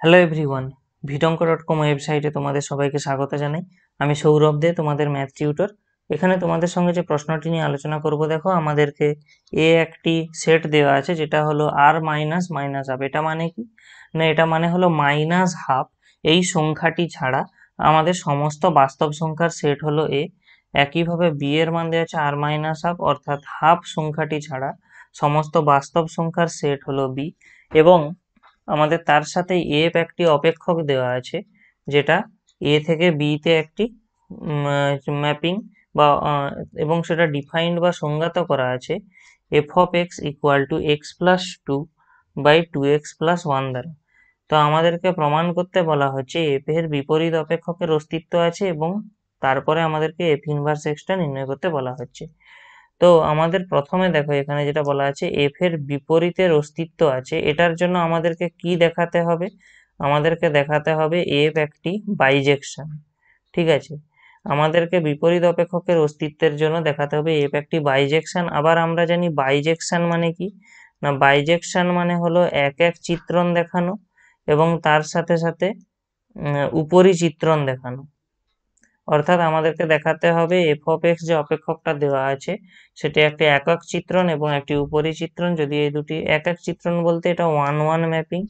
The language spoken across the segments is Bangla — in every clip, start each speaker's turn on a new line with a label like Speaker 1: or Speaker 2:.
Speaker 1: হ্যালো এভরিওয়ান, ভিটঙ্ক.com ওয়েবসাইটে তোমাদের সবাইকে স্বাগত জানাই। আমি সৌরভ দে, তোমাদের ম্যাথ টিউটর। এখানে তোমাদের সঙ্গে যে প্রশ্নটি নিয়ে আলোচনা করব, দেখো আমাদেরকে একটি সেট দেওয়া আছে যেটা হলো আর মাইনাস মাইনাস হাফ। এটা মানে কি না, এটা মানে হলো মাইনাস হাফ এই সংখ্যাটি ছাড়া আমাদের সমস্ত বাস্তব সংখ্যার সেট হলো একইভাবে বি এর মান দেওয়া আছে আর মাইনাস হাফ, অর্থাৎ হাফ সংখ্যাটি ছাড়া সমস্ত বাস্তব সংখ্যার সেট হলো বি। এবং আমাদের তার সাথে একটি অপেক্ষক দেওয়া আছে যেটা থেকে বি তে একটি ম্যাপিং বা এবং সেটা ডিফাইন্ড বা সংজ্ঞাত করা আছে f of x equal to x plus two by two x plus one দ্বারা। তো আমাদেরকে প্রমাণ করতে বলা হচ্ছে এফ এর বিপরীত অপেক্ষকের অস্তিত্ব আছে এবং তারপরে আমাদেরকে এফ ইনভার্স এক্সটা নির্ণয় করতে বলা হচ্ছে। তো আমাদের প্রথমে দেখো এখানে যেটা বলা আছে এফ এর বিপরীতের অস্তিত্ব আছে, এটার জন্য আমাদেরকে কি দেখাতে হবে? আমাদেরকে দেখাতে হবে এফ একটি বাইজেকশন। ঠিক আছে, আমাদেরকে বিপরীত অপেক্ষকের অস্তিত্বের জন্য দেখাতে হবে এফ একটি বাইজেকশন। আবার আমরা জানি বাইজেকশন মানে কি না, বাইজেকশন মানে হলো এক এক চিত্রণ দেখানো এবং তার সাথে সাথে উপরি চিত্রণ দেখানো। অর্থাৎ আমাদেরকে দেখাতে হবে এফ অফ এক্স যে অপেক্ষকটা দেওয়া আছে সেটি একটি একক চিত্রণ এবং একটি উপরি চিত্রণ। যদি এই দুটি একক চিত্রণ বলতে এটা ওয়ান ওয়ান ম্যাপিং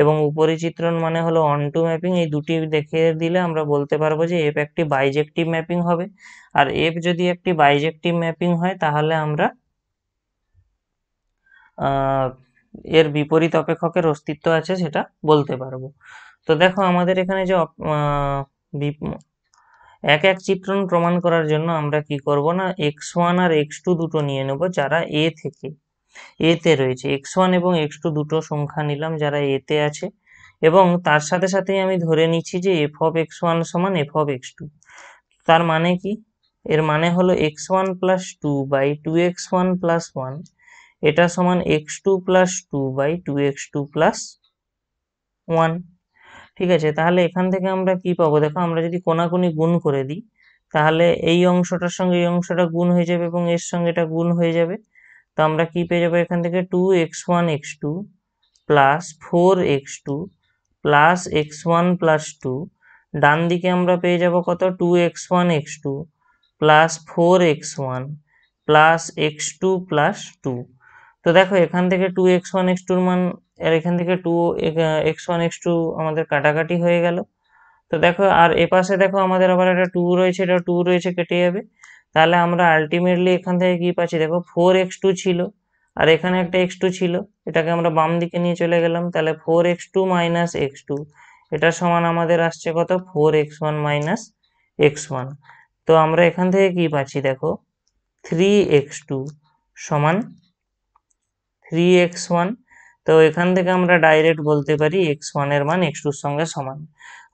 Speaker 1: এবং উপরি চিত্রণ মানে হলো অন টু ম্যাপিং, এই দুটি দেখিয়ে দিলে আমরা বলতে পারবো যে এফ একটি বাইজেক্টিভ ম্যাপিং হবে। আর এফ যদি একটি বাইজেক্টিভ ম্যাপিং হয় তাহলে আমরা এর বিপরীত অপেক্ষকের অস্তিত্ব আছে সেটা বলতে পারবো। তো দেখো আমাদের এখানে যে এক এক চিত্রণ প্রমাণ করার জন্য আমরা কি করব না, x1 আর x2 দুটো নিয়ে নেব যারা থেকে তে রয়েছে। x1 এবং x2 দুটো সংখ্যা নিলাম যারা তে আছে এবং তার সাথে সাথেই আমি ধরে নিচ্ছি যে f of x1 সমান f of x2। তার মানে কি? এর মানে হলো x1 plus two by two x one plus one, এটা সমান x2 plus two by two x two plus one. ঠিক আছে, তাহলে এখান থেকে আমরা কি পাবো? দেখো আমরা যদি কোনাকুনি গুণ করে দিই তাহলে এই অংশটার সঙ্গে এই অংশটা গুণ হয়ে যাবে এবং এর সঙ্গে এটা গুণ হয়ে যাবে। তো আমরা কি পেয়ে যাবো এখান থেকে two x one x two plus four x two plus x one plus two. ডান দিকে আমরা পেয়ে যাব কত, two x one x two plus four x one plus x two plus two. তো দেখো এখান থেকে টু এক্স ওয়ান এক্স টুর মান আর এখান থেকে two x one x two আমাদের কাটাকাটি হয়ে গেল। তো দেখো আর এপাশে দেখো আমাদের আবার একটা টু রয়েছে, এটা টু রয়েছে, কেটে যাবে। তাহলে আমরা আলটিমেটলি এখান থেকে কি পাচ্ছি? দেখো ফোর এক্স টু ছিল আর এখানে একটা এক্স টু ছিল, এটাকে আমরা বাম দিকে নিয়ে চলে গেলাম, তাহলে four x two minus x two এটা সমান আমাদের আসছে কত, four x one minus x one. তো আমরা এখান থেকে কি পাচ্ছি দেখো, থ্রি এক্স টু সমান থ্রি এক্স ওয়ান। তো এখান থেকে আমরা ডাইরেক্ট বলতে পারি এক্স ওয়ান এর মান এক্স টুর সঙ্গে সমান।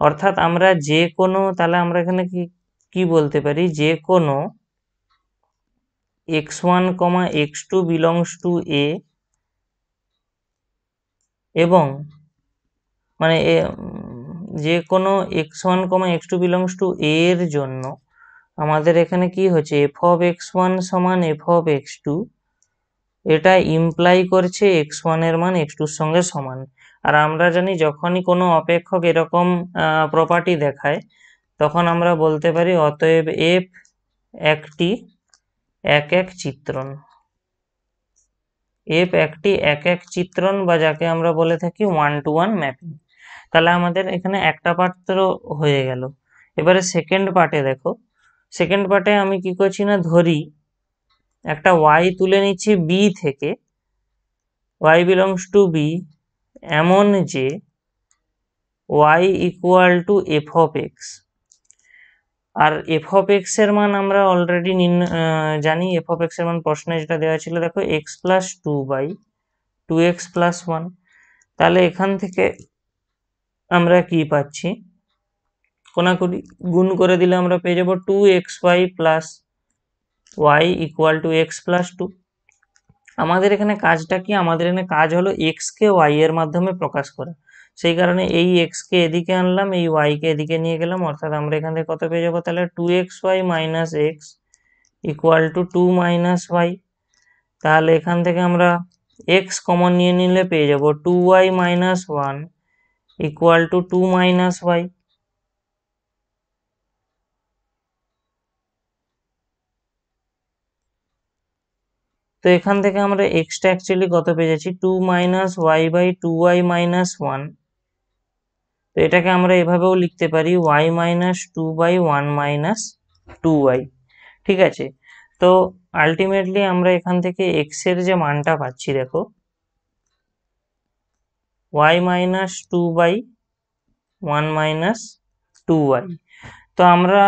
Speaker 1: অর্থাৎ আমরা যে কোনো, তাহলে আমরা এখানে কি কি বলতে পারি, যে কোনো x one comma x two belongs to A এবং মানে যে কোনো x one comma x two belongs to এর জন্য আমাদের এখানে কি হচ্ছে, এফ অফ এক্স ওয়ান সমান এফ অফ এক্স টু, এটা ইমপ্লাই করছে এক্স ওয়ান এর মান এক্স টুর সঙ্গে সমান। আর আমরা জানি যখনই কোনো অপেক্ষক এরকম প্রপার্টি দেখায় তখন আমরা বলতে পারি অতএব এফ একটি এক এক চিত্রণ। এফ একটি এক এক চিত্রণ বা যাকে আমরা বলে থাকি ওয়ান টু ওয়ান ম্যাপিং। তাহলে আমাদের এখানে একটা পার্ট তো হয়ে গেল। এবারে সেকেন্ড পার্টে দেখো, সেকেন্ড পার্টে আমি কি করছি না, ধরি একটা ওয়াই তুলে নিচ্ছি বি থেকে, y belongs to b, এমন যে y equal to f of x. আর এফ অফ এক্স এর মান আমরা অলরেডি জানি, এফ অফ এক্স এর মান প্রশ্নে যেটা দেওয়া ছিল দেখো x plus two by two x plus one. তাহলে এখান থেকে আমরা কি পাচ্ছি, কোনাকুনি গুণ করে দিলে আমরা পেয়ে যাবো two x y plus y equal to x plus two. আমাদের এখানে কাজটা কি, আমাদের এখানে কাজ হলো এক্স কে ওয়াই এর মাধ্যমে প্রকাশ করা। সেই কারণে এই এক্স কে এদিকে আনলাম, এই ওয়াই কে এদিকে নিয়ে গেলাম, অর্থাৎ আমরা এখান থেকে কত পেয়ে যাবো, তাহলে two x y minus x equal to two minus y. তাহলে এখান থেকে আমরা এক্স কমন নিয়ে নিলে পেয়ে যাবো two y minus one equal to 2 minus y. তো এখান থেকে আমরা এক্সটা অ্যাকচুয়ালি কত পেয়ে যাচ্ছি, 2 minus Y by 2y minus 1। তো এটাকে আমরা এভাবেও লিখতে পারি y minus 2 by 1 minus 2y। ঠিক আছে, তো আলটিমেটলি আমরা এখান থেকে x এর যে মানটা পাচ্ছি দেখো, y minus 2 by 1 minus 2y। তো আমরা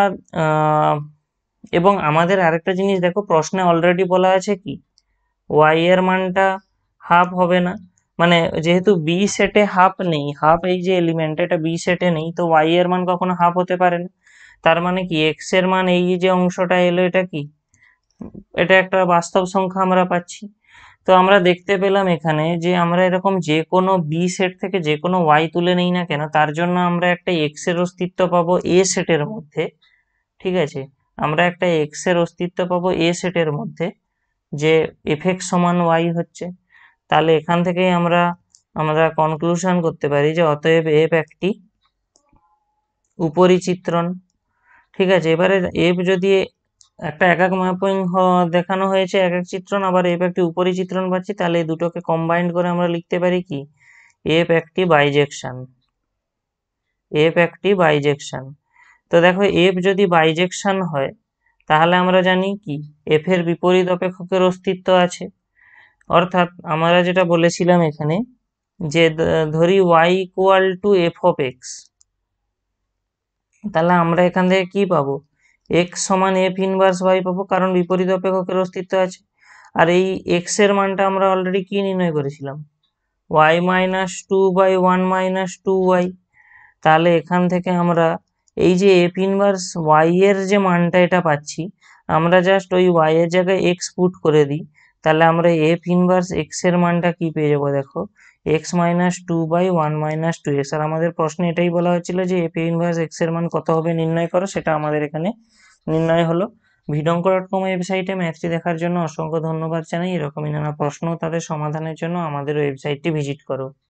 Speaker 1: এবং আমাদের আরেকটা জিনিস দেখো, প্রশ্নে অলরেডি বলা আছে কি y এর মানটা হাফ হবে না, মানে যেহেতু বি সেটে হাফ নেই, হাফ এই যে এলিমেন্ট এটা বি সেটে নেই, তো y এর মান কখনো হাফ হতে পারে না। তার মানে কি x এর মান এই যে অংশটা এলো, এটা কি, এটা একটা বাস্তব সংখ্যা আমরা পাচ্ছি। তো আমরা দেখতে পেলাম এখানে যে আমরা এরকম যে কোনো বি সেট থেকে যে কোনো ওয়াই তুলে নেই না কেন, তার জন্য আমরা একটা এক্স এর অস্তিত্ব পাবো এ সেটের মধ্যে। ঠিক আছে, আমরা একটা এক্স এর অস্তিত্ব পাবো এ সেটের মধ্যে, যে এফ এক্স সমান ওয়াই হচ্ছে। তাহলে এখান থেকেই আমরা আমরা কনক্লুশন করতে পারি যে অতএব এফ একটি উপরিচিত্রণ। ঠিক আছে, এবারে এফ যদি একটা একক ম্যাপিং দেখানো হয়েছে এক এক চিত্রণ, আবার এফ একটি উপরিচিত্রণ পাচ্ছি, তাহলে এই দুটোকে কম্বাইন্ড করে আমরা লিখতে পারি কি, এফ একটি বাইজেকশন। এফ একটি বাইজেকশন। তো দেখো এফ যদি বাইজেকশন হয় তাহলে আমরা জানি কি এফ এর বিপরীত অপেক্ষকের অস্তিত্ব আছে। অর্থাৎ আমরা যেটা বলেছিলাম এখানে, যে ধরি y equal to f of x, তাহলে আমরা এখান থেকে কি পাবো, x সমান এফ ইনভার্স ওয়াই পাবো, কারণ বিপরীত অপেক্ষকের অস্তিত্ব আছে। আর এই x এর মানটা আমরা অলরেডি কি নির্ণয় করেছিলাম, y minus 2 by 1 minus 2y। তাহলে এখান থেকে আমরা এই যে এফ ইনভার্স y এর যে মানটা এটা পাচ্ছি, আমরা জাস্ট ওই y এর জায়গায় x পুট করে দিই, তাহলে আমরা এফ ইনভার্স x এর মানটা কি পেয়ে যাবো দেখো, x minus 2 by 1 minus 2x। আর আমাদের প্রশ্নে এটাই বলা হচ্ছিল যে এফ ইনভার্স x এর মান কত হবে নির্ণয় করো, সেটা আমাদের এখানে নির্ণয় হলো। ভিডঙ্ক.com ওয়েবসাইটে ম্যাথটি দেখার জন্য অসংখ্য ধন্যবাদ জানাই। এরকমই নানা প্রশ্ন ও তাদের সমাধানের জন্য আমাদের ওয়েবসাইটটি ভিজিট করো।